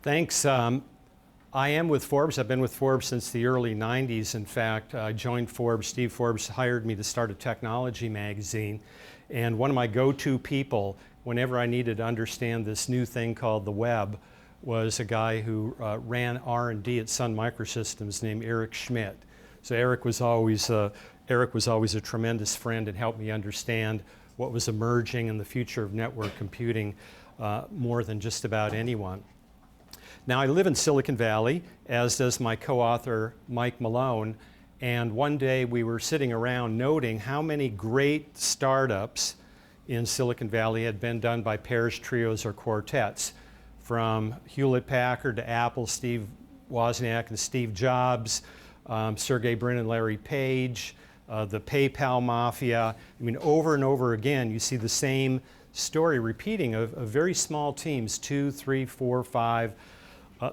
Thanks. I am with Forbes. I've been with Forbes since the early 90s. In fact, I joined Forbes. Steve Forbes hired me to start a technology magazine. And one of my go-to people, whenever I needed to understand this new thing called the web, was a guy who ran R&D at Sun Microsystems named Eric Schmidt. So Eric was always a tremendous friend and helped me understand what was emerging in the future of network computing more than just about anyone. Now, I live in Silicon Valley, as does my co-author, Mike Malone, and one day we were sitting around noting how many great startups in Silicon Valley had been done by pairs, trios, or quartets, from Hewlett-Packard to Apple, Steve Wozniak and Steve Jobs, Sergey Brin and Larry Page, the PayPal mafia. I mean, over and over again, you see the same story repeating of very small teams, 2, 3, 4, 5,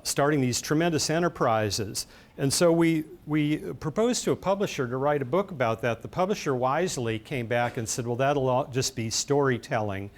starting these tremendous enterprises. And so we proposed to a publisher to write a book about that. The publisher wisely came back and said, well, that'll all just be storytelling.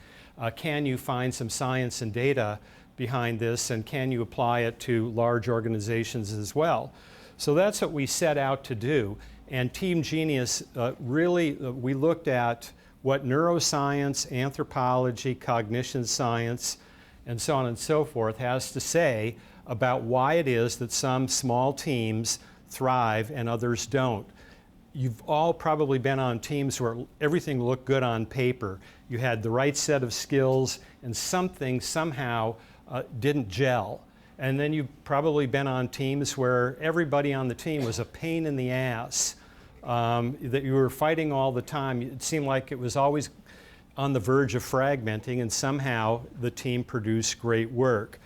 Can you find some science and data behind this, and can you apply it to large organizations as well? So that's what we set out to do. And Team Genius we looked at what neuroscience, anthropology, cognition science, and so on and so forth has to say about why it is that some small teams thrive and others don't. You've all probably been on teams where everything looked good on paper. You had the right set of skills and something somehow didn't gel. And then you've probably been on teams where everybody on the team was a pain in the ass, that you were fighting all the time. It seemed like it was always on the verge of fragmenting, and somehow the team produced great work.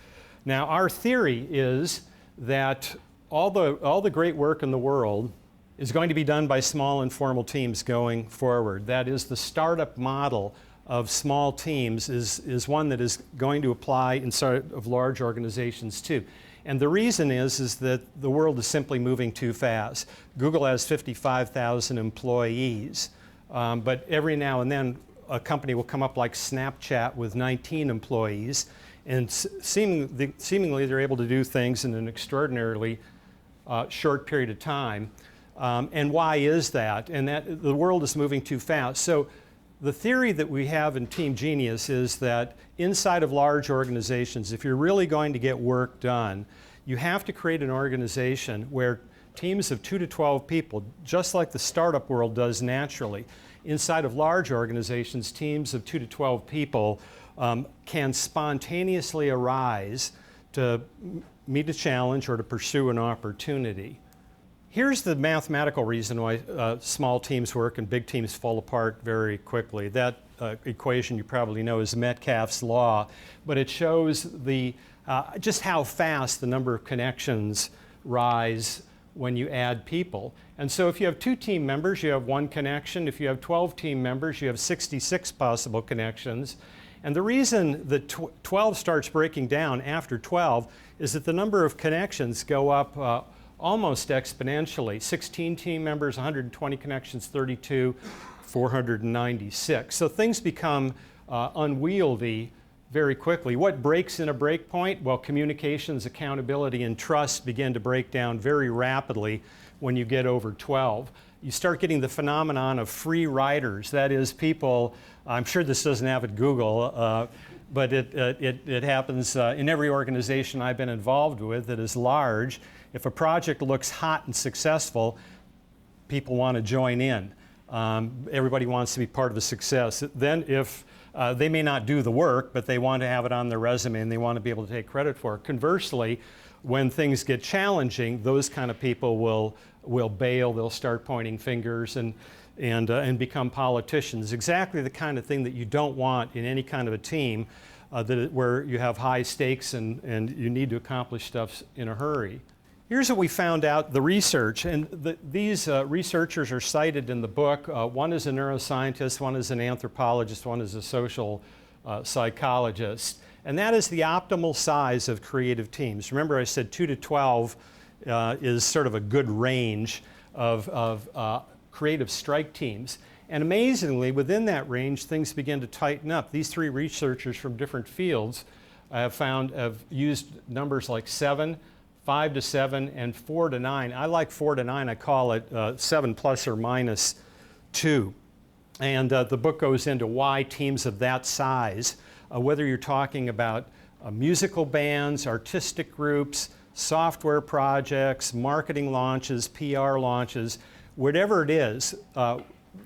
Now, our theory is that all the great work in the world is going to be done by small informal teams going forward. That is, the startup model of small teams is one that is going to apply inside of large organizations too. And the reason is that the world is simply moving too fast. Google has 55,000 employees, but every now and then a company will come up like Snapchat with 19 employees, and seemingly they're able to do things in an extraordinarily short period of time. And why is that? And that the world is moving too fast. So the theory that we have in Team Genius is that inside of large organizations, if you're really going to get work done, you have to create an organization where teams of 2 to 12 people, just like the startup world does naturally, inside of large organizations, teams of 2 to 12 people can spontaneously arise to meet a challenge or to pursue an opportunity. Here's the mathematical reason why small teams work and big teams fall apart very quickly. That equation you probably know is Metcalfe's law, but it shows just how fast the number of connections rise when you add people. And so if you have 2 team members, you have 1 connection. If you have 12 team members, you have 66 possible connections. And the reason that 12 starts breaking down after 12 is that the number of connections go up almost exponentially. 16 team members, 120 connections, 32, 496. So things become unwieldy very quickly. What breaks in a break point? Well, communications, accountability, and trust begin to break down very rapidly when you get over 12. You start getting the phenomenon of free riders. That is, people, I'm sure this doesn't happen at Google, but it happens in every organization I've been involved with that is large. If a project looks hot and successful, people want to join in. Everybody wants to be part of the success. Then if they may not do the work, but they want to have it on their resume and they want to be able to take credit for it. Conversely, when things get challenging, those kind of people will bail, they'll start pointing fingers and become politicians. Exactly the kind of thing that you don't want in any kind of a team where you have high stakes and you need to accomplish stuff in a hurry. Here's what we found out, the research, and these researchers are cited in the book. One is a neuroscientist, one is an anthropologist, one is a social psychologist. And that is the optimal size of creative teams. Remember I said 2 to 12 is sort of a good range of creative strike teams. And amazingly, within that range, things begin to tighten up. These three researchers from different fields have used numbers like 7, 5 to 7, and 4 to 9. I like 4 to 9. I call it 7 plus or minus 2. And the book goes into why teams of that size, whether you're talking about musical bands, artistic groups, software projects, marketing launches, PR launches, whatever it is,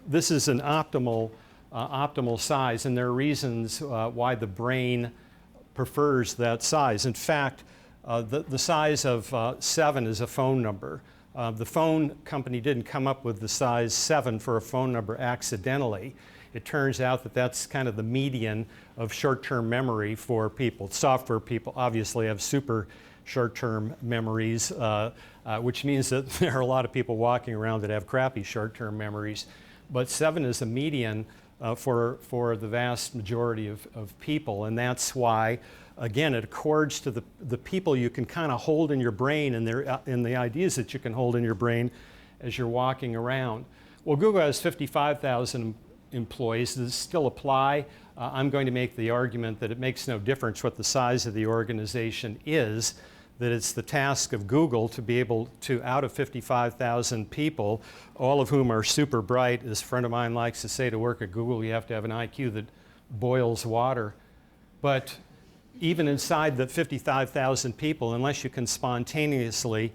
this is an optimal size, and there are reasons why the brain prefers that size. In fact, the size of 7 is a phone number. The phone company didn't come up with the size 7 for a phone number accidentally. It turns out that that's kind of the median of short-term memory for people. Software people obviously have super short-term memories, which means that there are a lot of people walking around that have crappy short-term memories. But 7 is a median for the vast majority of people, and that's why, again, it accords to the people you can kind of hold in your brain and the ideas that you can hold in your brain as you're walking around. Well, Google has 55,000 employees. Does this still apply? I'm going to make the argument that it makes no difference what the size of the organization is, that it's the task of Google to be able to, out of 55,000 people, all of whom are super bright, as a friend of mine likes to say, to work at Google, you have to have an IQ that boils water. But even inside the 55,000 people, unless you can spontaneously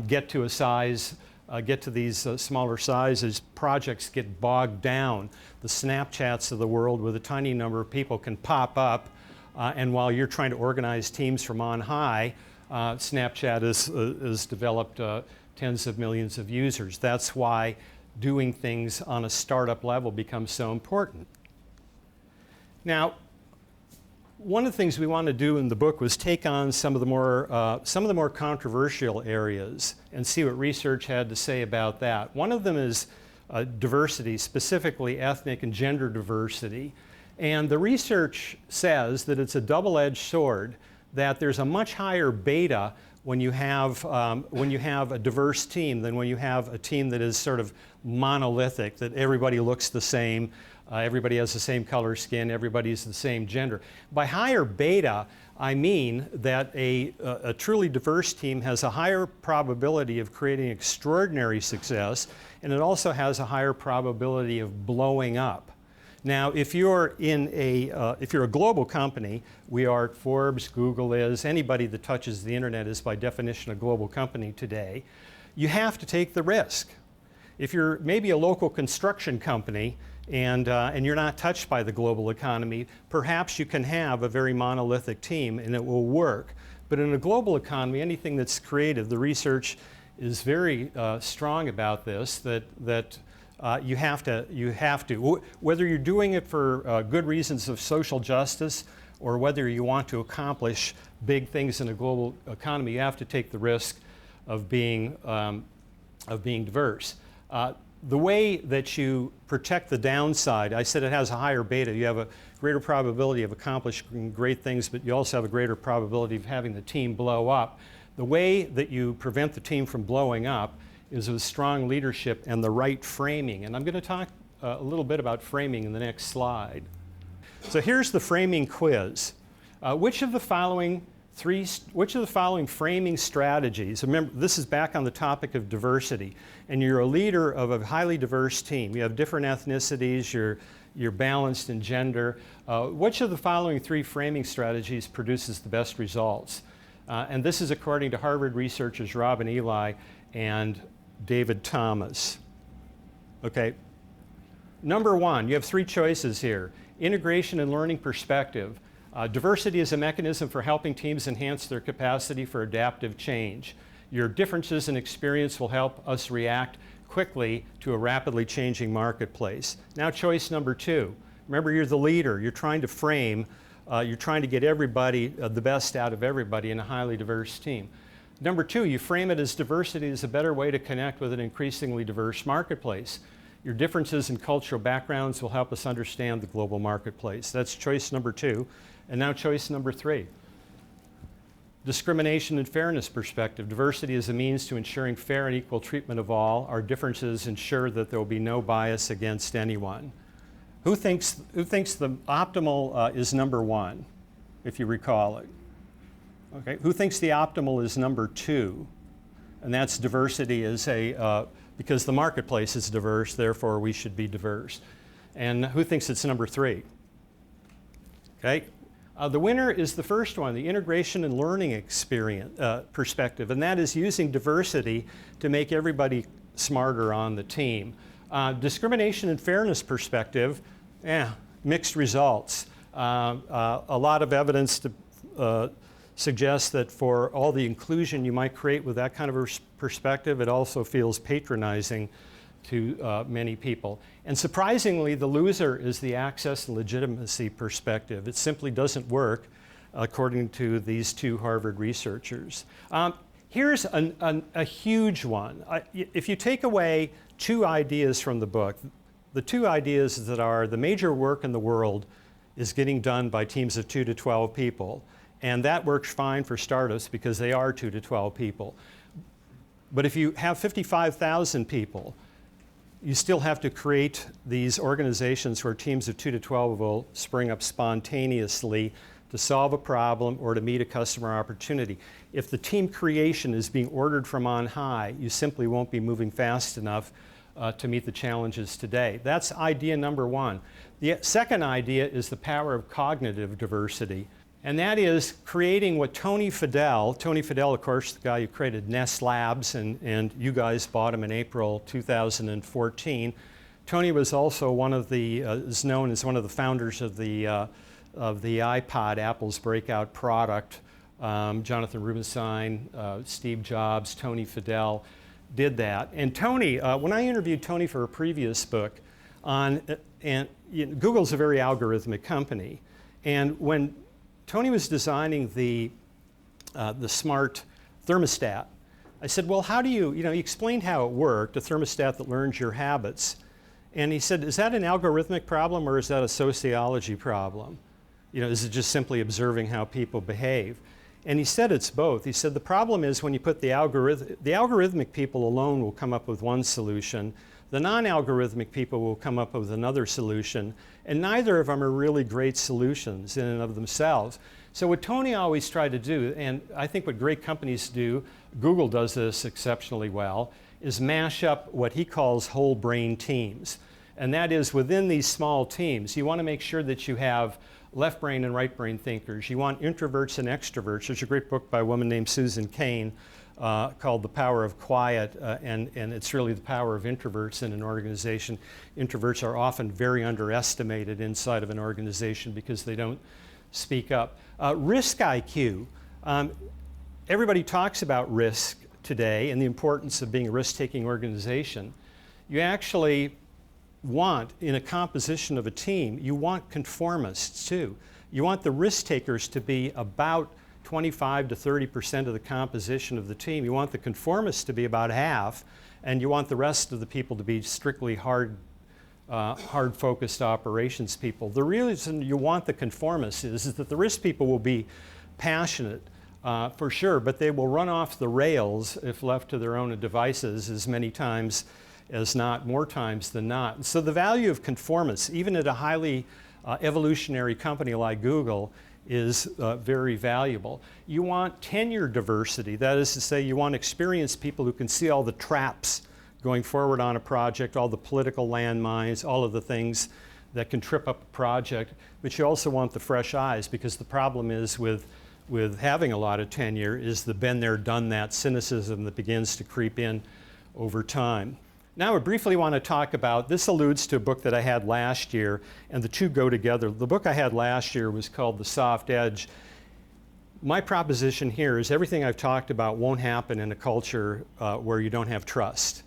get to a size, get to these smaller sizes, projects get bogged down. The Snapchats of the world with a tiny number of people can pop up, and while you're trying to organize teams from on high, Snapchat has developed tens of millions of users. That's why doing things on a startup level becomes so important. Now, one of the things we want to do in the book was take on some of the more controversial areas and see what research had to say about that. One of them is diversity, specifically ethnic and gender diversity. And the research says that it's a double-edged sword, that there's a much higher beta when you have a diverse team than when you have a team that is sort of monolithic, that everybody looks the same, everybody has the same color skin, everybody's the same gender. By higher beta, I mean that a truly diverse team has a higher probability of creating extraordinary success, and it also has a higher probability of blowing up. Now, if you're a global company, we are at Forbes, Google is, anybody that touches the internet is by definition a global company today, you have to take the risk. If you're maybe a local construction company and you're not touched by the global economy, perhaps you can have a very monolithic team and it will work. But in a global economy, anything that's creative, the research is very strong about this, that you have to, whether you're doing it for good reasons of social justice or whether you want to accomplish big things in a global economy, you have to take the risk of being diverse. The way that you protect the downside, I said it has a higher beta. You have a greater probability of accomplishing great things, but you also have a greater probability of having the team blow up. The way that you prevent the team from blowing up is with strong leadership and the right framing. And I'm going to talk a little bit about framing in the next slide. So here's the framing quiz. Which of the following framing strategies, remember this is back on the topic of diversity, and you're a leader of a highly diverse team. You have different ethnicities, you're balanced in gender. Which of the following 3 framing strategies produces the best results? And this is according to Harvard researchers Robin Ely and David Thomas. Okay. Number 1, you have 3 choices here. Integration and learning perspective. Diversity is a mechanism for helping teams enhance their capacity for adaptive change. Your differences in experience will help us react quickly to a rapidly changing marketplace. Now choice number 2. Remember, you're the leader. You're trying to frame, you're trying to get everybody, the best out of everybody in a highly diverse team. Number 2, you frame it as diversity is a better way to connect with an increasingly diverse marketplace. Your differences in cultural backgrounds will help us understand the global marketplace. That's choice number 2. And now choice number 3. discrimination and fairness perspective. Diversity is a means to ensuring fair and equal treatment of all. Our differences ensure that there will be no bias against anyone. Who thinks the optimal is number 1, if you recall it? Okay. Who thinks the optimal is number 2? And that's diversity is because the marketplace is diverse, therefore we should be diverse. And who thinks it's number 3? Okay. The winner is the first one, the integration and learning experience perspective, and that is using diversity to make everybody smarter on the team. Discrimination and fairness perspective, mixed results. A lot of evidence to suggests that for all the inclusion you might create with that kind of a perspective, it also feels patronizing to many people. And surprisingly, the loser is the access and legitimacy perspective. It simply doesn't work, according to these 2 Harvard researchers. Here's a huge one. If you take away 2 ideas from the book, the 2 ideas that are the major work in the world is getting done by teams of 2 to 12 people. And that works fine for startups because they are 2 to 12 people. But if you have 55,000 people, you still have to create these organizations where teams of 2 to 12 will spring up spontaneously to solve a problem or to meet a customer opportunity. If the team creation is being ordered from on high, you simply won't be moving fast enough to meet the challenges today. That's idea number 1. The second idea is the power of cognitive diversity. And that is creating what Tony Fadell, of course, the guy who created Nest Labs, and you guys bought him in April 2014. Tony was also one of the, is known as one of the founders of the iPod, Apple's breakout product. Jonathan Rubinstein, Steve Jobs, Tony Fadell did that. And Tony, when I interviewed Tony for a previous book Google's a very algorithmic company. And when Tony was designing the smart thermostat, I said, well, how do he explained how it worked, a thermostat that learns your habits. And he said, is that an algorithmic problem or is that a sociology problem? Is it just simply observing how people behave? And he said it's both. He said the problem is when you put the algorithmic people alone will come up with one solution. The non-algorithmic people will come up with another solution, and neither of them are really great solutions in and of themselves. So what Tony always tried to do, and I think what great companies do, Google does this exceptionally well, is mash up what he calls whole brain teams. And that is within these small teams, you want to make sure that you have left brain and right brain thinkers. You want introverts and extroverts. There's a great book by a woman named Susan Cain called The Power of Quiet, and it's really the power of introverts in an organization. Introverts are often very underestimated inside of an organization because they don't speak up. Risk IQ. Everybody talks about risk today and the importance of being a risk-taking organization. You actually want, in a composition of a team, you want conformists too. You want the risk takers to be about 25 to 30% of the composition of the team. You want the conformists to be about half, and you want the rest of the people to be strictly hard-focused operations people. The reason you want the conformists is that the risk people will be passionate, for sure, but they will run off the rails if left to their own devices as many times as not, more times than not. So the value of conformists, even at a highly evolutionary company like Google, is very valuable. You want tenure diversity. That is to say, you want experienced people who can see all the traps going forward on a project, all the political landmines, all of the things that can trip up a project. But you also want the fresh eyes, because the problem is with having a lot of tenure is the been there, done that cynicism that begins to creep in over time. Now I briefly want to talk about, this alludes to a book that I had last year, and the two go together. The book I had last year was called The Soft Edge. My proposition here is everything I've talked about won't happen in a culture where you don't have trust.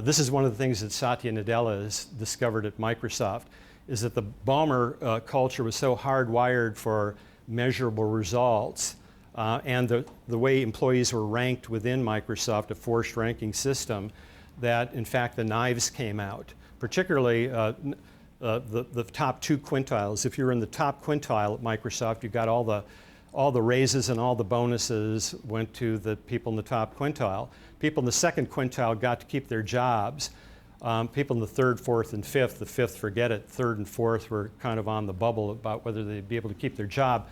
This is one of the things that Satya Nadella has discovered at Microsoft, is that the Ballmer culture was so hardwired for measurable results, and the way employees were ranked within Microsoft, a forced ranking system, that in fact the knives came out, particularly the top 2 quintiles. If you're in the top quintile at Microsoft, you got all all the raises and all the bonuses went to the people in the top quintile. People in the second quintile got to keep their jobs. People in the third, fourth, and fifth, the fifth, forget it, third and fourth were kind of on the bubble about whether they'd be able to keep their job.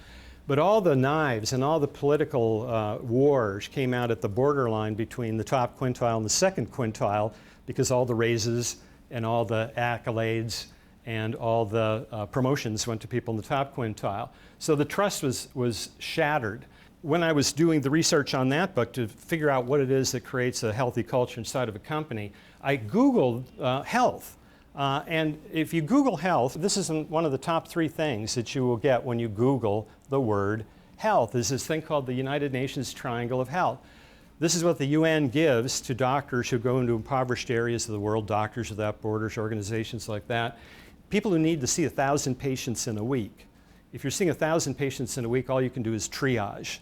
But all the knives and all the political wars came out at the borderline between the top quintile and the second quintile, because all the raises and all the accolades and all the promotions went to people in the top quintile. So the trust was shattered. When I was doing the research on that book to figure out what it is that creates a healthy culture inside of a company, I Googled health. And if you Google health, this is one of the top 3 things that you will get when you Google the word health. Is this thing called the United Nations Triangle of Health. This is what the UN gives to doctors who go into impoverished areas of the world, Doctors Without Borders, organizations like that, people who need to see 1,000 patients in a week. If you're seeing 1,000 patients in a week, all you can do is triage.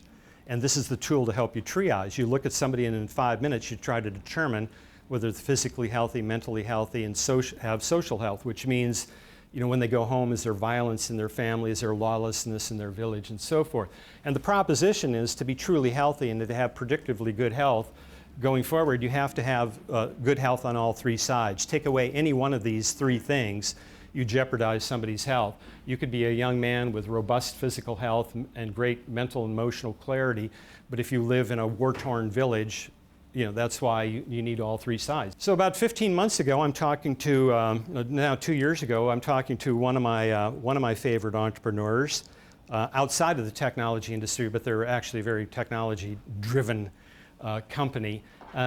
And this is the tool to help you triage. You look at somebody and in 5 minutes you try to determine whether they're physically healthy, mentally healthy, and have social health, which means, you know, when they go home, is there violence in their family, is there lawlessness in their village, and so forth. And the proposition is to be truly healthy and to have predictively good health going forward, you have to have good health on all 3 sides. Take away any one of these 3 things, you jeopardize somebody's health. You could be a young man with robust physical health and great mental and emotional clarity, but if you live in a war-torn village, you know, that's why you need all 3 sides. So about 15 months ago, I'm talking to, now 2 years ago, I'm talking to one of my favorite entrepreneurs outside of the technology industry, but they're actually a very technology-driven company.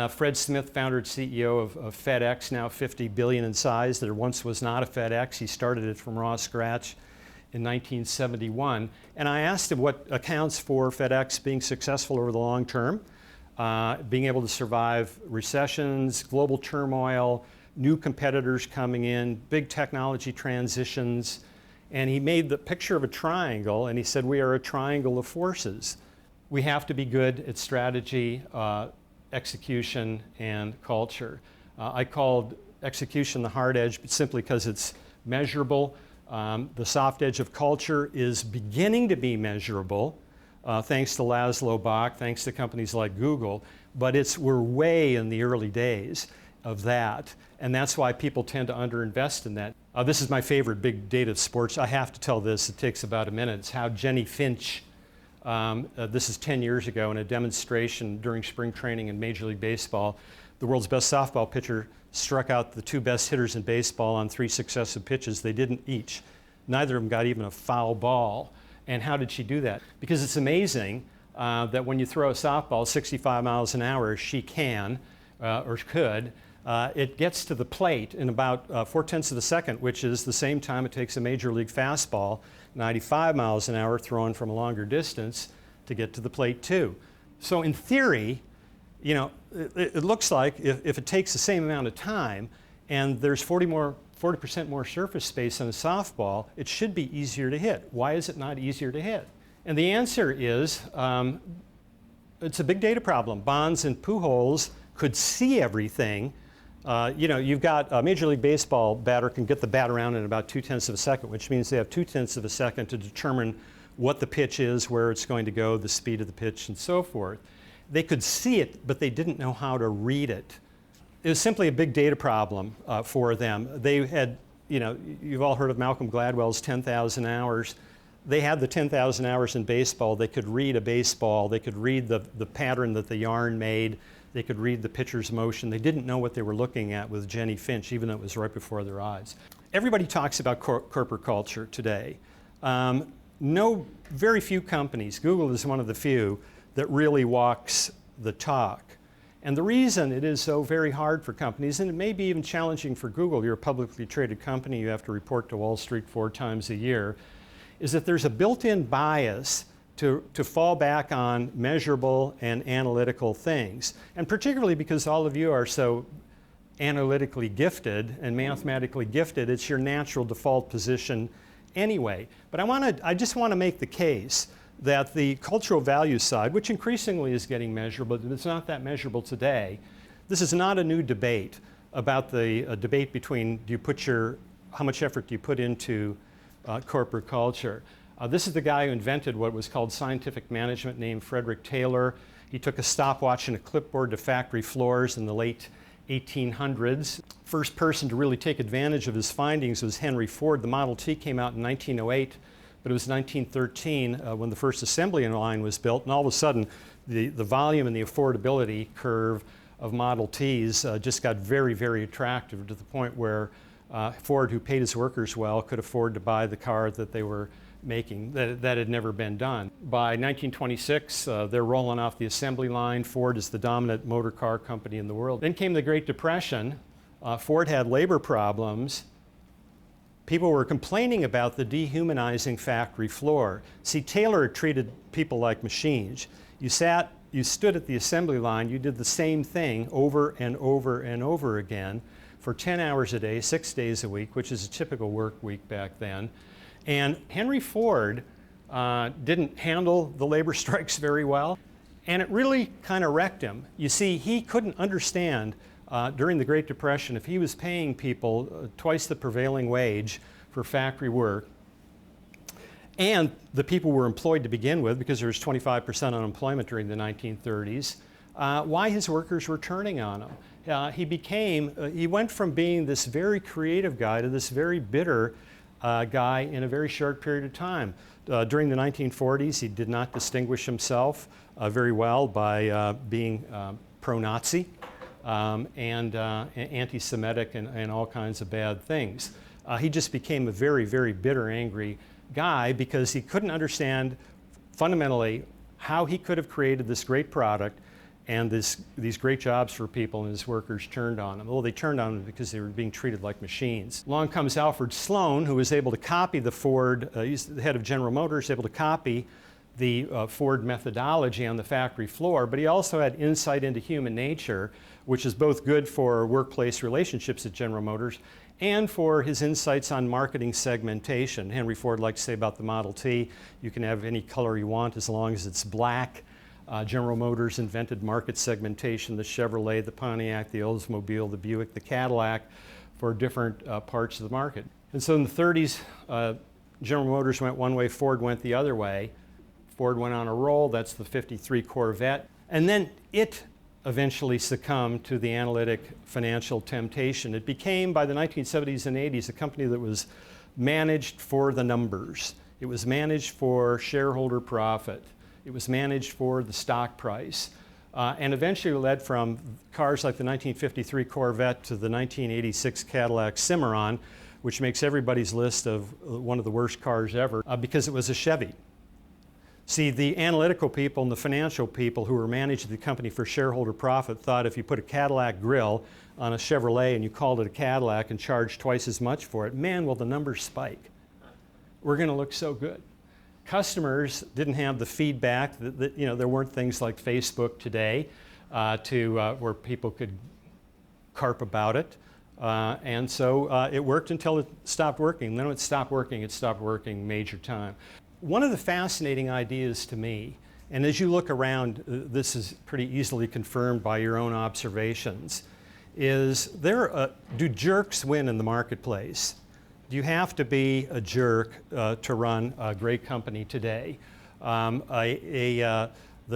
Fred Smith, founder and CEO of FedEx, now $50 billion in size. There once was not a FedEx. He started it from raw scratch in 1971. And I asked him what accounts for FedEx being successful over the long term, being able to survive recessions, global turmoil, new competitors coming in, big technology transitions. And he made the picture of a triangle, and he said, we are a triangle of forces. We have to be good at strategy, execution, and culture. I called execution the hard edge simply because it's measurable. The soft edge of culture is beginning to be measurable, thanks to Laszlo Bock, thanks to companies like Google, but we're way in the early days of that, and that's why people tend to underinvest in that. This is my favorite big data of sports. I have to tell this, it takes about a minute. It's how Jenny Finch, this is 10 years ago in a demonstration during spring training in Major League Baseball, the world's best softball pitcher struck out the 2 best hitters in baseball on 3 successive pitches. They didn't each. Neither of them got even a foul ball. And how did she do that? Because it's amazing that when you throw a softball 65 miles an hour, she can, or could, it gets to the plate in about 4/10 of a second, which is the same time it takes a major league fastball, 95 miles an hour, thrown from a longer distance, to get to the plate too. So in theory, you know, it looks like if it takes the same amount of time and there's 40% more surface space on a softball, it should be easier to hit. Why is it not easier to hit? And the answer is, it's a big data problem. Bonds and Pujols could see everything. You know, you've got a Major League Baseball batter can get the bat around in about 2/10 of a second, which means they have 2/10 of a second to determine what the pitch is, where it's going to go, the speed of the pitch, and so forth. They could see it, but they didn't know how to read it. It was simply a big data problem for them. They had, you know, you've all heard of Malcolm Gladwell's 10,000 hours. They had the 10,000 hours in baseball. They could read a baseball. They could read the pattern that the yarn made. They could read the pitcher's motion. They didn't know what they were looking at with Jenny Finch, even though it was right before their eyes. Everybody talks about corporate culture today. Very few companies, Google is one of the few, that really walks the talk. And the reason it is so very hard for companies, and it may be even challenging for Google, you're a publicly traded company, you have to report to Wall Street 4 times a year, is that there's a built-in bias to fall back on measurable and analytical things. And particularly because all of you are so analytically gifted and mathematically gifted, it's your natural default position anyway. But I just want to make the case that the cultural value side, which increasingly is getting measurable, but it's not that measurable today. This is not a new debate about the debate between how much effort do you put into corporate culture. This is the guy who invented what was called scientific management, named Frederick Taylor. He took a stopwatch and a clipboard to factory floors in the late 1800s. First person to really take advantage of his findings was Henry Ford. The Model T came out in 1908, but it was 1913 when the first assembly line was built, and all of a sudden the volume and the affordability curve of Model Ts just got very, very attractive, to the point where Ford, who paid his workers well, could afford to buy the car that they were making. That had never been done. By 1926, they're rolling off the assembly line. Ford is the dominant motor car company in the world. Then came the Great Depression. Ford had labor problems. People were complaining about the dehumanizing factory floor. See, Taylor treated people like machines. You stood at the assembly line, you did the same thing over and over and over again for 10 hours a day, 6 days a week, which is a typical work week back then. And Henry Ford didn't handle the labor strikes very well, and it really kind of wrecked him. You see, he couldn't understand during the Great Depression, if he was paying people twice the prevailing wage for factory work, and the people were employed to begin with because there was 25% unemployment during the 1930s, why his workers were turning on him. He went from being this very creative guy to this very bitter guy in a very short period of time. During the 1940s, he did not distinguish himself very well by being pro-Nazi and anti-Semitic and all kinds of bad things. He just became a very, very bitter, angry guy because he couldn't understand fundamentally how he could have created this great product and these great jobs for people, and his workers turned on him. Well, they turned on him because they were being treated like machines. Along comes Alfred Sloan, who was able to copy the Ford, he's the head of General Motors, able to copy the Ford methodology on the factory floor, but he also had insight into human nature, which is both good for workplace relationships at General Motors and for his insights on marketing segmentation. Henry Ford liked to say about the Model T, you can have any color you want as long as it's black. General Motors invented market segmentation, the Chevrolet, the Pontiac, the Oldsmobile, the Buick, the Cadillac, for different parts of the market. And so in the 30s, General Motors went one way, Ford went the other way. Ford went on a roll, that's the 53 Corvette. And then it eventually succumbed to the analytic financial temptation. It became, by the 1970s and 80s, a company that was managed for the numbers. It was managed for shareholder profit. It was managed for the stock price, and eventually led from cars like the 1953 Corvette to the 1986 Cadillac Cimarron, which makes everybody's list of one of the worst cars ever because it was a Chevy. See, the analytical people and the financial people who were managing the company for shareholder profit thought if you put a Cadillac grill on a Chevrolet and you called it a Cadillac and charged twice as much for it, man, will the numbers spike. We're going to look so good. Customers didn't have the feedback that there weren't things like Facebook today where people could carp about it. And so it worked until it stopped working. Then when it stopped working major time. One of the fascinating ideas to me, and as you look around, this is pretty easily confirmed by your own observations, is do jerks win in the marketplace? Do you have to be a jerk to run a great company today? The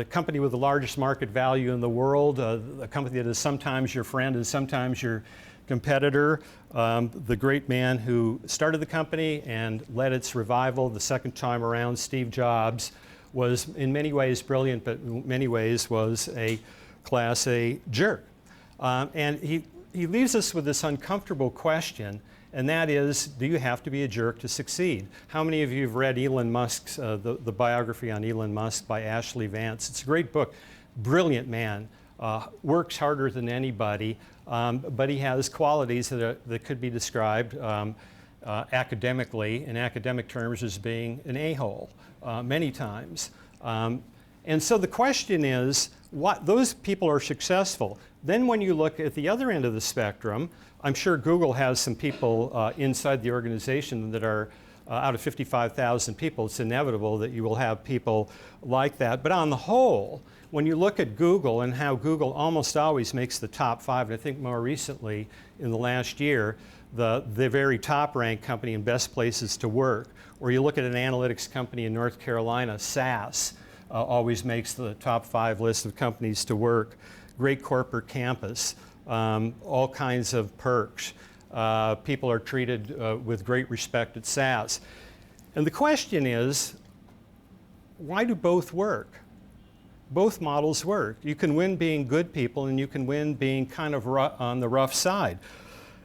company with the largest market value in the world, a company that is sometimes your friend and sometimes your competitor, the great man who started the company and led its revival the second time around, Steve Jobs, was in many ways brilliant, but in many ways was a Class A jerk. And he leaves us with this uncomfortable question, and that is, do you have to be a jerk to succeed? How many of you have read Elon Musk's, the biography on Elon Musk by Ashley Vance? It's a great book, brilliant man, works harder than anybody, but he has qualities that could be described academically, in academic terms, as being an a-hole many times. And so the question is, those people are successful. Then when you look at the other end of the spectrum, I'm sure Google has some people inside the organization that are out of 55,000 people. It's inevitable that you will have people like that. But on the whole, when you look at Google and how Google almost always makes the top 5, and I think more recently in the last year, the very top-ranked company and best places to work. Or you look at an analytics company in North Carolina, SAS, always makes the top 5 list of companies to work. Great corporate campus, all kinds of perks. People are treated with great respect at SAS. And the question is, why do both work? Both models work. You can win being good people, and you can win being kind of on the rough side.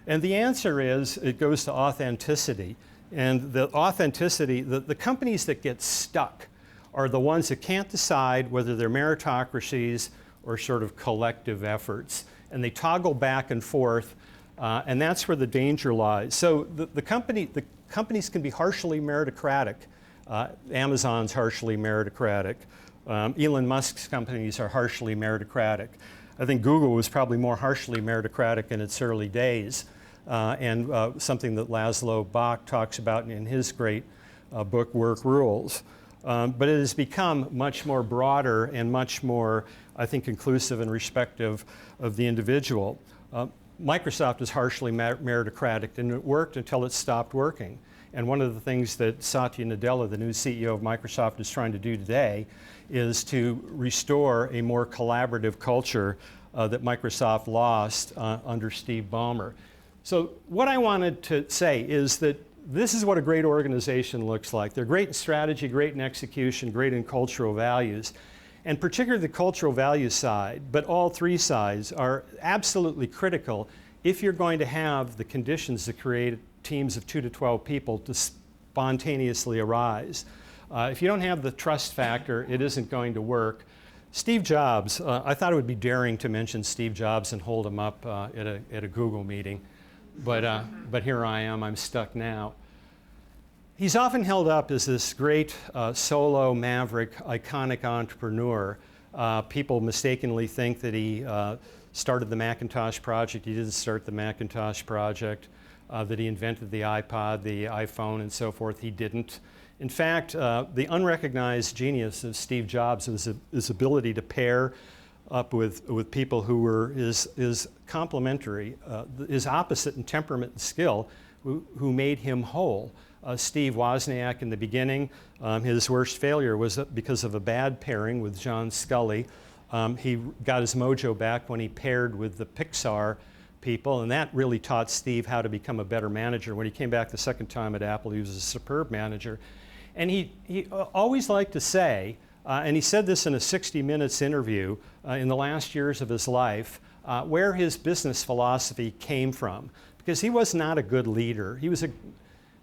And the answer is, it goes to authenticity. And the authenticity, the companies that get stuck are the ones that can't decide whether they're meritocracies or sort of collective efforts. And they toggle back and forth, and that's where the danger lies. So the companies can be harshly meritocratic. Amazon's harshly meritocratic. Elon Musk's companies are harshly meritocratic. I think Google was probably more harshly meritocratic in its early days, and something that Laszlo Bock talks about in his great book, Work Rules. But it has become much more broader and much more, I think, inclusive and respectful of the individual. Microsoft is harshly meritocratic, and it worked until it stopped working. And one of the things that Satya Nadella, the new CEO of Microsoft, is trying to do today is to restore a more collaborative culture that Microsoft lost under Steve Ballmer. So what I wanted to say is that this is what a great organization looks like. They're great in strategy, great in execution, great in cultural values, and particularly the cultural value side, but all 3 sides are absolutely critical if you're going to have the conditions to create teams of 2 to 12 people to spontaneously arise. If you don't have the trust factor, it isn't going to work. Steve Jobs, I thought it would be daring to mention Steve Jobs and hold him up at a Google meeting, but here I am, I'm stuck now. He's often held up as this great solo maverick, iconic entrepreneur. People mistakenly think that he started the Macintosh project. He didn't start the Macintosh project. That he invented the iPod, the iPhone, and so forth. He didn't. In fact, the unrecognized genius of Steve Jobs was his ability to pair up with people who were his complementary, his opposite in temperament and skill, who made him whole. Steve Wozniak in the beginning, his worst failure was because of a bad pairing with John Scully. He got his mojo back when he paired with the Pixar people, and that really taught Steve how to become a better manager. When he came back the second time at Apple, he was a superb manager. And he always liked to say, and he said this in a 60 Minutes interview in the last years of his life, where his business philosophy came from. Because he was not a good leader. He was a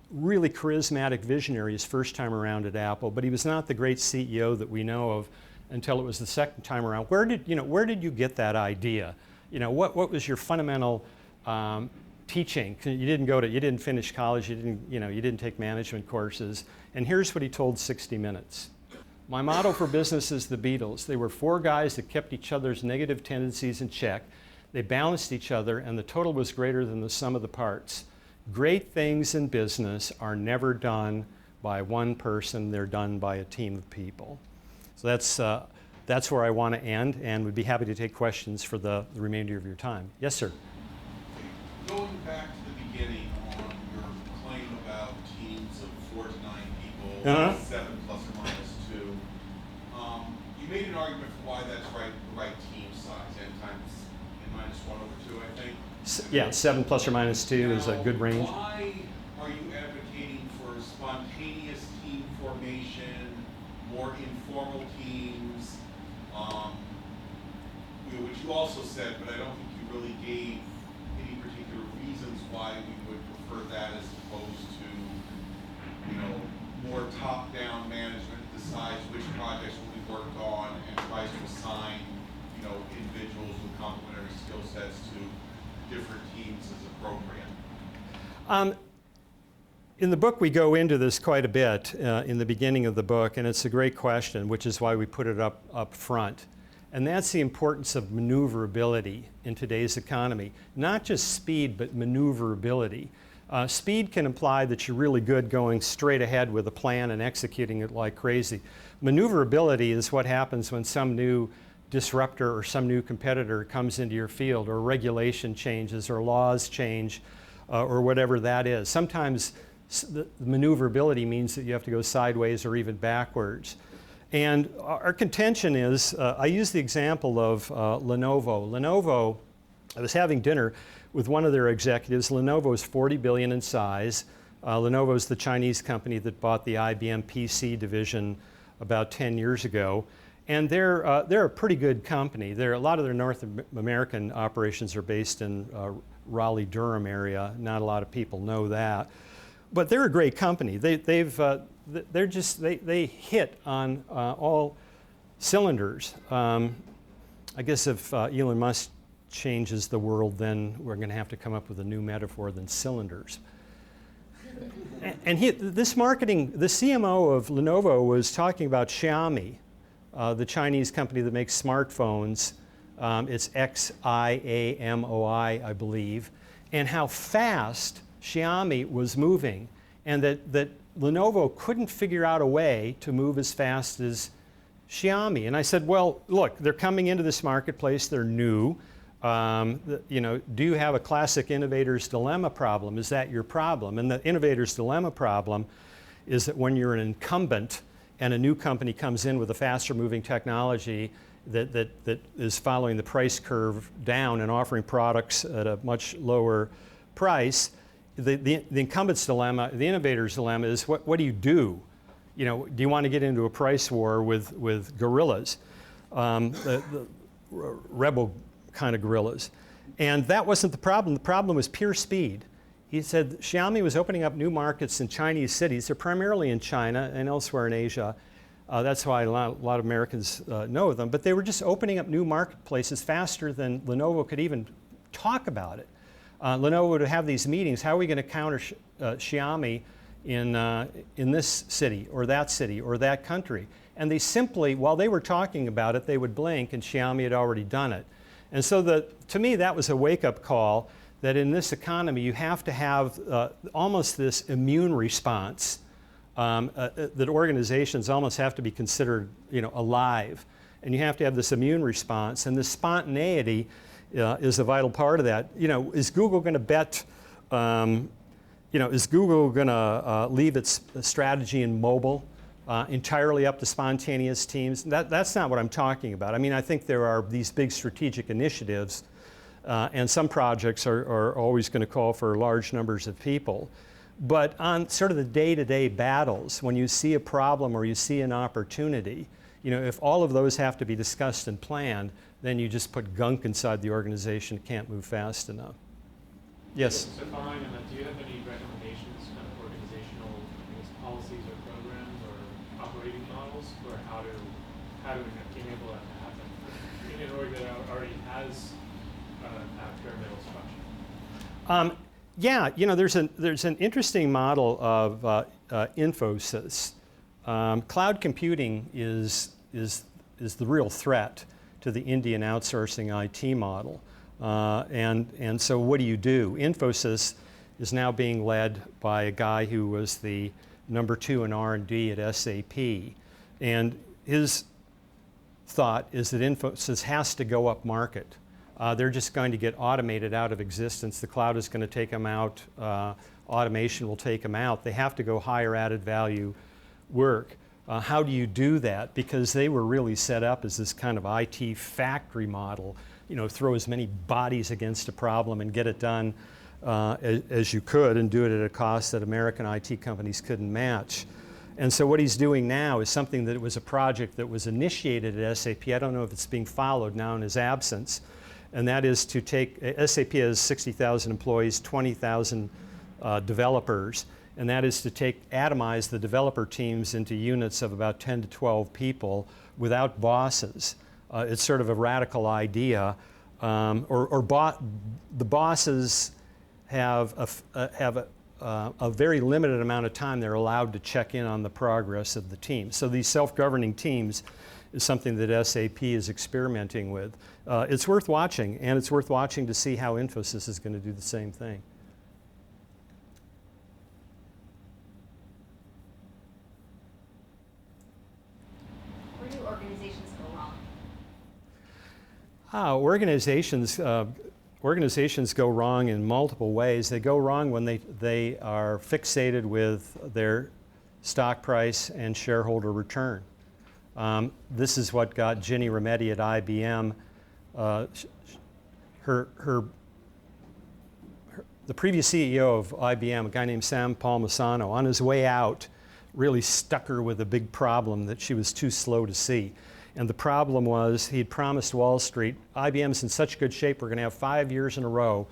really charismatic visionary his first time around at Apple, but he was not the great CEO that we know of until it was the second time around. Where did you get that idea? What was your fundamental teaching? You didn't finish college, you didn't take management courses. And here's what he told 60 Minutes. My motto for business is the Beatles. They were 4 guys that kept each other's negative tendencies in check. They balanced each other, and the total was greater than the sum of the parts. Great things in business are never done by one person, they're done by a team of people. So that's where I want to end, and would be happy to take questions for the remainder of your time. Yes, sir? Going back to the beginning on your claim about teams of 4 to 9 people, 7 plus or minus 2, you made an argument for why that's the right team size, n times n-1/2, I think. Yeah, 7 plus or minus 2 is a good range. Why are you advocating for spontaneous team formation, more informal teams, which you also said, but I don't think you really gave any particular reasons why we would prefer that as opposed to, more top-down management decides which projects will be worked on and tries to assign, individuals with complementary skill sets to different teams as appropriate. In the book, we go into this quite a bit in the beginning of the book, and it's a great question, which is why we put it up front. And that's the importance of maneuverability in today's economy. Not just speed, but maneuverability. Speed can imply that you're really good going straight ahead with a plan and executing it like crazy. Maneuverability is what happens when some new disruptor or some new competitor comes into your field, or regulation changes, or laws change, or whatever that is. Sometimes the maneuverability means that you have to go sideways or even backwards. And our contention is, I use the example of Lenovo. Lenovo, I was having dinner with one of their executives. Lenovo is 40 billion in size. Lenovo is the Chinese company that bought the IBM PC division about 10 years ago. And they're a pretty good company. A lot of their North American operations are based in Raleigh-Durham area. Not a lot of people know that. But they're a great company. They hit on all cylinders. I guess if Elon Musk changes the world, then we're going to have to come up with a new metaphor than cylinders. And this marketing, the CMO of Lenovo was talking about Xiaomi, the Chinese company that makes smartphones. It's Xiaomoi, I believe, and how fast Xiaomi was moving, and that Lenovo couldn't figure out a way to move as fast as Xiaomi. And I said, well, look, they're coming into this marketplace, they're new. Do you have a classic innovator's dilemma problem? Is that your problem? And the innovator's dilemma problem is that when you're an incumbent and a new company comes in with a faster moving technology that is following the price curve down and offering products at a much lower price, the incumbent's dilemma, the innovator's dilemma is what do you do? Do you want to get into a price war with gorillas, the rebel kind of gorillas? And that wasn't the problem. The problem was pure speed. He said Xiaomi was opening up new markets in Chinese cities. They're primarily in China and elsewhere in Asia. That's why a lot of Americans know them. But they were just opening up new marketplaces faster than Lenovo could even talk about it. Lenovo would have these meetings. How are we going to counter Xiaomi in this city or that country? And they simply, while they were talking about it, they would blink and Xiaomi had already done it. And so to me, that was a wake-up call that in this economy, you have to have almost this immune response, that organizations almost have to be considered alive. And you have to have this immune response. And this spontaneity is a vital part of that. Is Google going to bet, is Google going to leave its strategy in mobile entirely up to spontaneous teams? That's not what I'm talking about. I mean, I think there are these big strategic initiatives, and some projects are always going to call for large numbers of people. But on sort of the day-to-day battles, when you see a problem or you see an opportunity, if all of those have to be discussed and planned, then you just put gunk inside the organization, it can't move fast enough. Yes? So following on that, do you have any recommendations, kind of organizational policies or programs or operating models for how to enable that to happen in an org that already has a pyramidal structure? Yeah, there's an interesting model of Infosys. Cloud computing is the real threat to the Indian outsourcing IT model. And so what do? Infosys is now being led by a guy who was the #2 in R&D at SAP. And his thought is that Infosys has to go up market. They're just going to get automated out of existence. The cloud is going to take them out. Automation will take them out. They have to go higher added value work. How do you do that? Because they were really set up as this kind of IT factory model. Throw as many bodies against a problem and get it done as you could, and do it at a cost that American IT companies couldn't match. And so what he's doing now is something that was a project that was initiated at SAP. I don't know if it's being followed now in his absence. And that is to take, SAP has 60,000 employees, 20,000 developers, and that is to atomize the developer teams into units of about 10 to 12 people without bosses. It's sort of a radical idea. The bosses have a very limited amount of time they're allowed to check in on the progress of the team. So these self-governing teams is something that SAP is experimenting with. It's worth watching, and it's worth watching to see how Infosys is going to do the same thing. Where do organizations go wrong? organizations go wrong in multiple ways. They go wrong when they are fixated with their stock price and shareholder return. This is what got Ginny Rometty at IBM. The previous CEO of IBM, a guy named Sam Palmisano, on his way out, really stuck her with a big problem that she was too slow to see. And the problem was he'd promised Wall Street, IBM's in such good shape, we're going to have 5 years in a row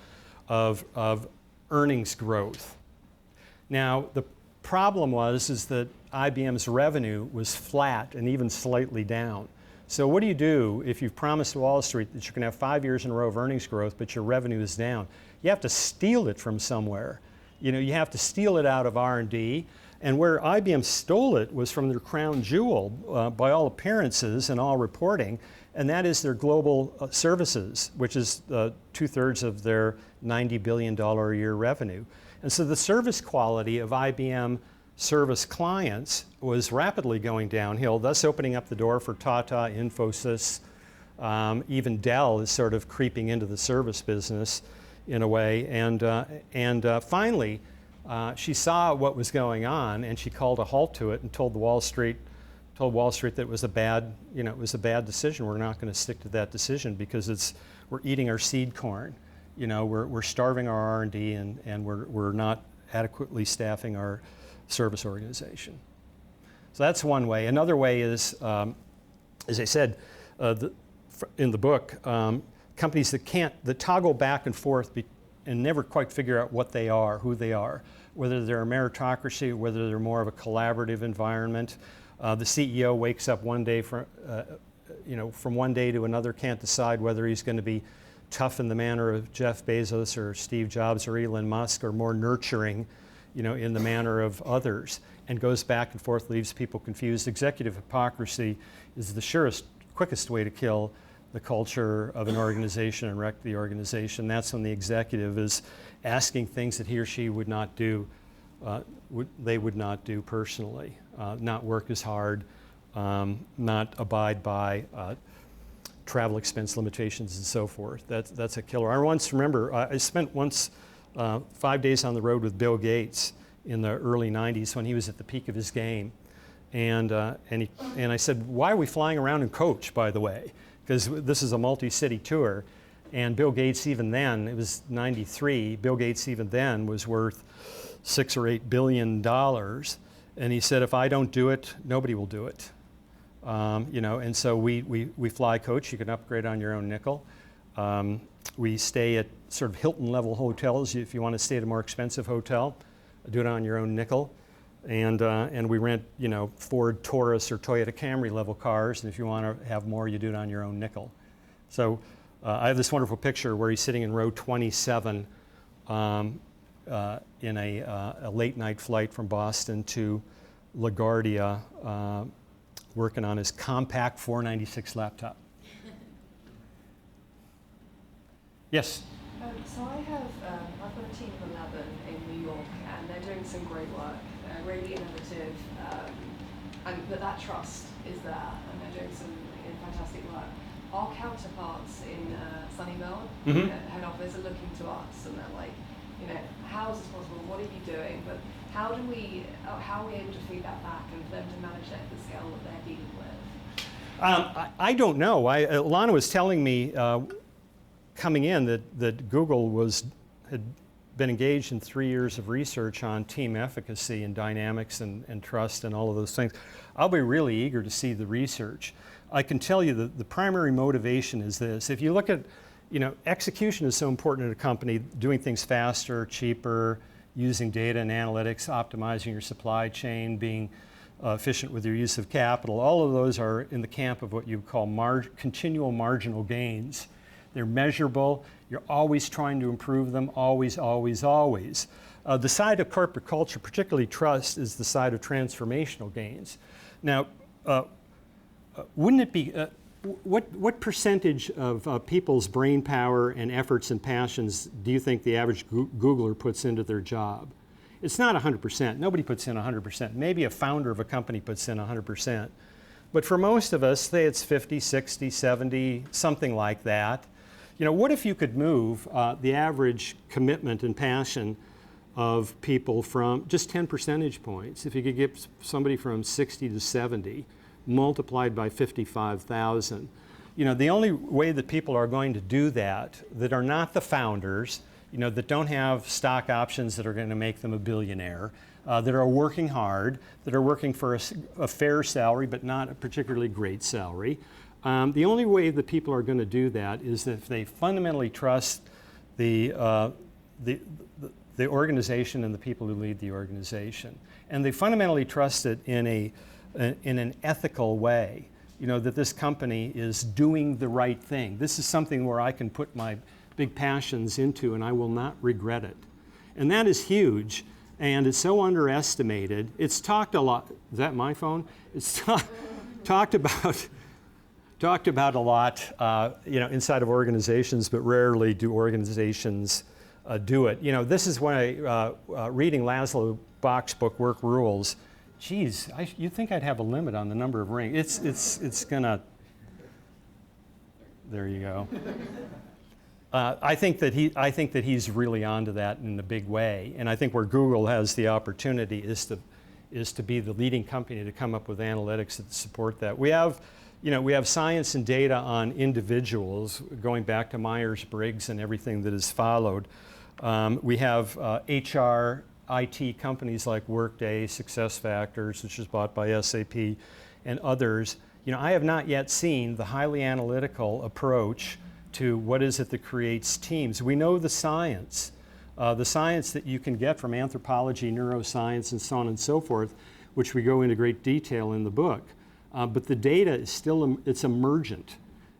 of earnings growth. Now, the problem is that IBM's revenue was flat and even slightly down. So what do you do if you've promised Wall Street that you're going to have 5 years in a row of earnings growth, but your revenue is down? You have to steal it from somewhere. You know, you have to steal it out of R&D. And where IBM stole it was from their crown jewel, by all appearances and all reporting, and that is their global services, which is 2/3 of their $90 billion a year revenue. And so the service quality of IBM service clients was rapidly going downhill, thus opening up the door for Tata, Infosys, even Dell is sort of creeping into the service business in a way. And finally, she saw what was going on, and she called a halt to it and told Wall Street that it was a bad, it was a bad decision. We're not going to stick to that decision because we're eating our seed corn. We're starving our R&D and we're not adequately staffing our service organization. So that's one way. Another way is, as I said in the book, companies that toggle back and forth and never quite figure out what they are, who they are, whether they're a meritocracy, whether they're more of a collaborative environment. The CEO wakes up one day from one day to another, can't decide whether he's going to be tough in the manner of Jeff Bezos or Steve Jobs or Elon Musk, or more nurturing, in the manner of others, and goes back and forth, leaves people confused. Executive hypocrisy is the surest, quickest way to kill the culture of an organization and wreck the organization. That's when the executive is asking things that he or she would not do, they would not do personally, not work as hard, not abide by travel expense limitations and so forth. That's a killer. I once remember, I spent 5 days on the road with Bill Gates in the early 90s when he was at the peak of his game. And I said, why are we flying around in coach, by the way? Because this is a multi-city tour. And Bill Gates even then, it was 93, Bill Gates even then was worth $6 or $8 billion. And he said, if I don't do it, nobody will do it. And so we fly coach. You can upgrade on your own nickel. We stay at sort of Hilton level hotels. If you want to stay at a more expensive hotel, do it on your own nickel. And we rent, Ford Taurus or Toyota Camry level cars. And if you want to have more, you do it on your own nickel. So I have this wonderful picture where he's sitting in row 27 in a late night flight from Boston to LaGuardia, working on his compact 496 laptop. Yes? So I've got a team of 11 in New York, and they're doing some great work, really innovative, but that trust is there, and they're doing some fantastic work. Our counterparts in Sunnyvale, head office, are looking to us, and they're like, how is this possible? What are you doing? But how are we able to feed that back and for them to manage it at the scale that they're dealing with? I don't know. Alana was telling me coming in that Google had been engaged in 3 years of research on team efficacy and dynamics and trust and all of those things. I'll be really eager to see the research. I can tell you that the primary motivation is this. If you look at, execution is so important in a company, doing things faster, cheaper, using data and analytics, optimizing your supply chain, being efficient with your use of capital. All of those are in the camp of what you call continual marginal gains. They're measurable. You're always trying to improve them, always, always, always. The side of corporate culture, particularly trust, is the side of transformational gains. Now, wouldn't it be, what percentage of people's brain power and efforts and passions do you think the average Googler puts into their job? It's not 100%. Nobody puts in 100%. Maybe a founder of a company puts in 100%. But for most of us, say it's 50, 60, 70, something like that. what if you could move the average commitment and passion of people from just 10 percentage points? If you could get somebody from 60 to 70, multiplied by 55,000. The only way that people are going to do that are not the founders, that don't have stock options that are going to make them a billionaire, that are working hard, that are working for a fair salary but not a particularly great salary. The only way that people are going to do that is if they fundamentally trust the organization and the people who lead the organization. And they fundamentally trust it in an ethical way, that this company is doing the right thing. This is something where I can put my big passions into and I will not regret it. And that is huge, and it's so underestimated. It's talked a lot, is that my phone? It's talked about a lot, inside of organizations, but rarely do organizations do it. This is when reading Laszlo Bock's book, Work Rules. Geez, you'd think I'd have a limit on the number of rings. It's gonna. There you go. I think that he's really onto that in a big way, and I think where Google has the opportunity is to be the leading company to come up with analytics that support that. We have science and data on individuals, going back to Myers-Briggs and everything that has followed. We have HR, IT companies like Workday, SuccessFactors, which is bought by SAP, and others. I have not yet seen the highly analytical approach to what is it that creates teams. We know the science that you can get from anthropology, neuroscience, and so on and so forth, which we go into great detail in the book. But the data is still, it's emergent.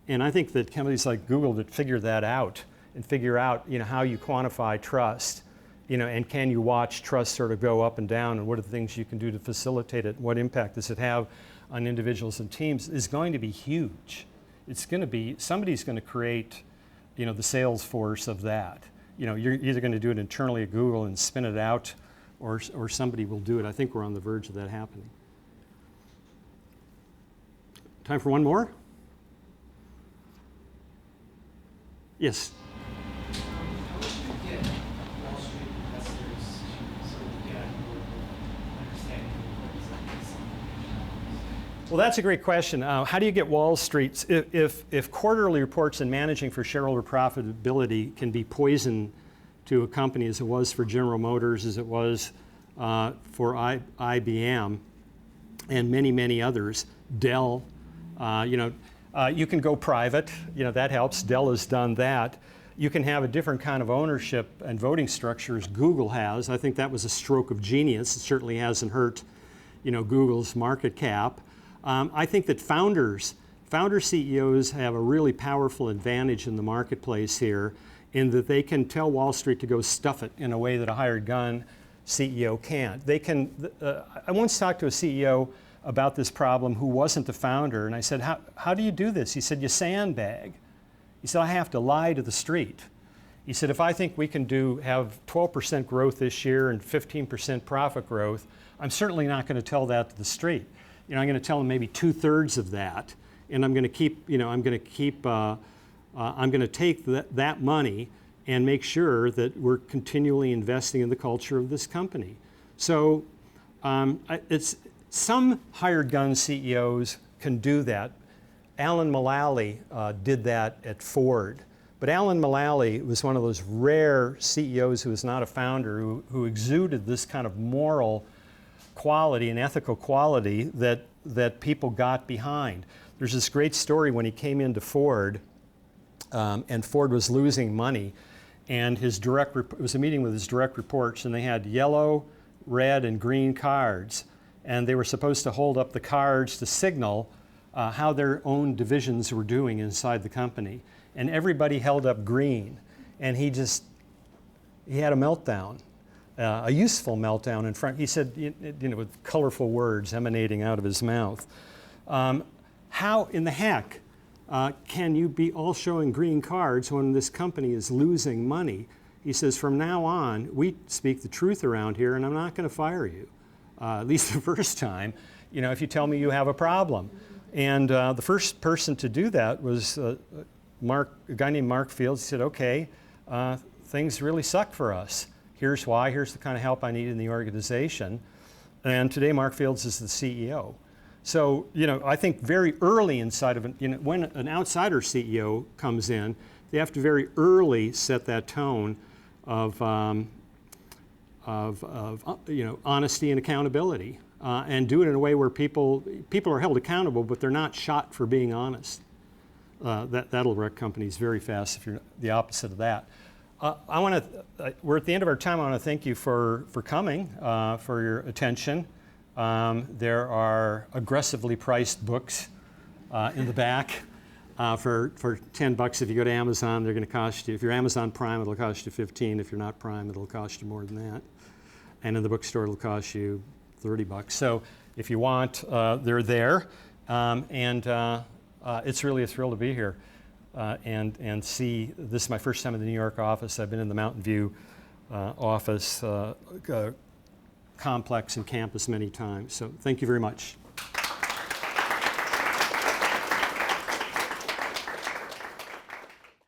And I think that companies like Google that figure that out and figure out, how you quantify trust, and can you watch trust sort of go up and down, and what are the things you can do to facilitate it, what impact does it have on individuals and teams, is going to be huge. It's going to be, somebody's going to create, the sales force of that. You're either going to do it internally at Google and spin it out, or somebody will do it. I think we're on the verge of that happening. Time for one more? Yes? How would you get Wall Street investors to sort of get on board with understanding what is like? Well, that's a great question. How do you get Wall Street, if quarterly reports and managing for shareholder profitability can be poison to a company as it was for General Motors, as it was for IBM, and many, many others, Dell, you can go private, that helps. Dell has done that. You can have a different kind of ownership and voting structure as Google has. I think that was a stroke of genius. It certainly hasn't hurt, Google's market cap. I think that founder CEOs have a really powerful advantage in the marketplace here, in that they can tell Wall Street to go stuff it in a way that a hired gun CEO can't. They can. I once talked to a CEO about this problem who wasn't the founder, and I said, how do you do this? He said, you sandbag. He said, I have to lie to the street. He said, if I think we can have 12% growth this year and 15% profit growth, I'm certainly not going to tell that to the street. I'm going to tell them maybe 2/3 of that, and I'm going to take that money and make sure that we're continually investing in the culture of this company. So some hired gun CEOs can do that. Alan Mulally did that at Ford. But Alan Mulally was one of those rare CEOs who was not a founder, who exuded this kind of moral quality and ethical quality that people got behind. There's this great story when he came into Ford, and Ford was losing money, and it was a meeting with his direct reports, and they had yellow, red, and green cards, and they were supposed to hold up the cards to signal how their own divisions were doing inside the company. And everybody held up green, and he had a meltdown. A useful meltdown in front. He said, with colorful words emanating out of his mouth. How in the heck can you be all showing green cards when this company is losing money? He says, from now on, we speak the truth around here, and I'm not going to fire you, at least the first time, if you tell me you have a problem. And the first person to do that was a guy named Mark Fields. He said, okay, things really suck for us. Here's why. Here's the kind of help I need in the organization. And today, Mark Fields is the CEO. So, I think very early inside of when an outsider CEO comes in, they have to very early set that tone of honesty and accountability, and do it in a way where people are held accountable, but they're not shot for being honest. That'll wreck companies very fast if you're the opposite of that. We're at the end of our time. I want to thank you for coming, for your attention. There are aggressively priced books in the back for $10. If you go to Amazon, they're going to cost you. If you're Amazon Prime, it'll cost you $15. If you're not Prime, it'll cost you more than that. And in the bookstore, it'll cost you $30. So if you want, they're there. It's really a thrill to be here and see. This is my first time in the New York office. I've been in the Mountain View office complex and campus many times. So thank you very much.